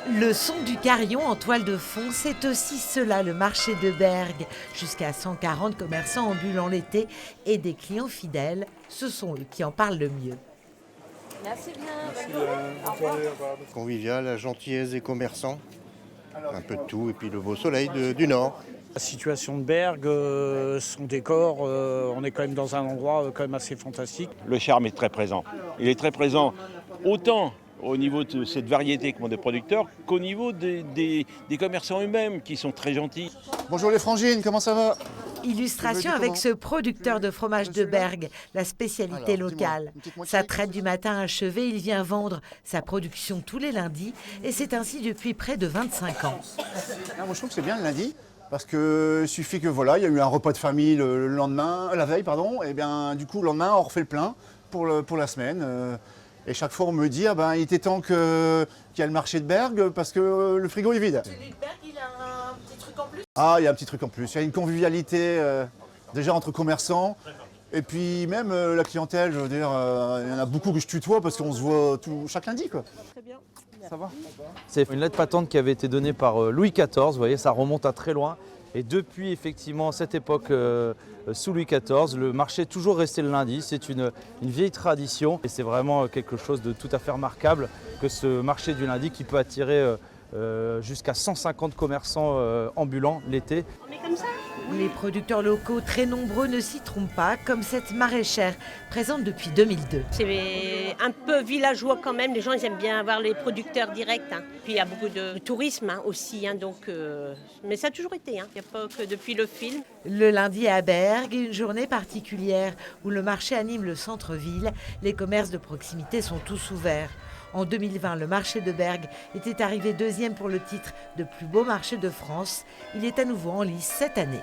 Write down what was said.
Le son du carillon en toile de fond, c'est aussi cela, le marché de Bergues. Jusqu'à 140 commerçants ambulants l'été et des clients fidèles, ce sont eux qui en parlent le mieux. Merci bien, bonne journée. Convivial, la gentillesse des commerçants, un peu de tout, et puis le beau soleil du Nord. La situation de Bergues, son décor, on est quand même dans un endroit quand même assez fantastique. Le charme est très présent. Il est très présent autant au niveau de cette variété des producteurs qu'au niveau des commerçants eux-mêmes qui sont très gentils. Bonjour les frangines, comment ça va? Illustration avec ce producteur de fromage de Bergues, la spécialité locale. Sa traite du matin achevée, il vient vendre sa production tous les lundis et c'est ainsi depuis près de 25 ans. Moi je trouve que c'est bien le lundi. Parce que suffit que voilà, il y a eu un repas de famille le lendemain, la veille pardon, et bien du coup le lendemain on refait le plein pour la semaine. Et chaque fois on me dit il était temps qu'il y a le marché de Bergues parce que le frigo est vide. Celui de Bergues, il a un petit truc en plus? Ah, il y a un petit truc en plus. Il y a une convivialité déjà entre commerçants. Et puis même la clientèle, je veux dire, il y en a beaucoup que je tutoie parce qu'on se voit chaque lundi quoi. Très bien. Ça va? C'est une lettre patente qui avait été donnée par Louis XIV, vous voyez, ça remonte à très loin. Et depuis effectivement cette époque, sous Louis XIV, le marché est toujours resté le lundi. C'est une vieille tradition et c'est vraiment quelque chose de tout à fait remarquable que ce marché du lundi qui peut attirer jusqu'à 150 commerçants ambulants l'été. On est comme ça? Les producteurs locaux très nombreux ne s'y trompent pas, comme cette maraîchère présente depuis 2002. C'est un peu villageois quand même, les gens ils aiment bien avoir les producteurs directs. Puis il y a beaucoup de tourisme aussi, mais ça a toujours été, il n'y a pas que depuis le film. Le lundi à Bergues, une journée particulière où le marché anime le centre-ville. Les commerces de proximité sont tous ouverts. En 2020, le marché de Bergues était arrivé deuxième pour le titre de plus beau marché de France. Il est à nouveau en lice cette année.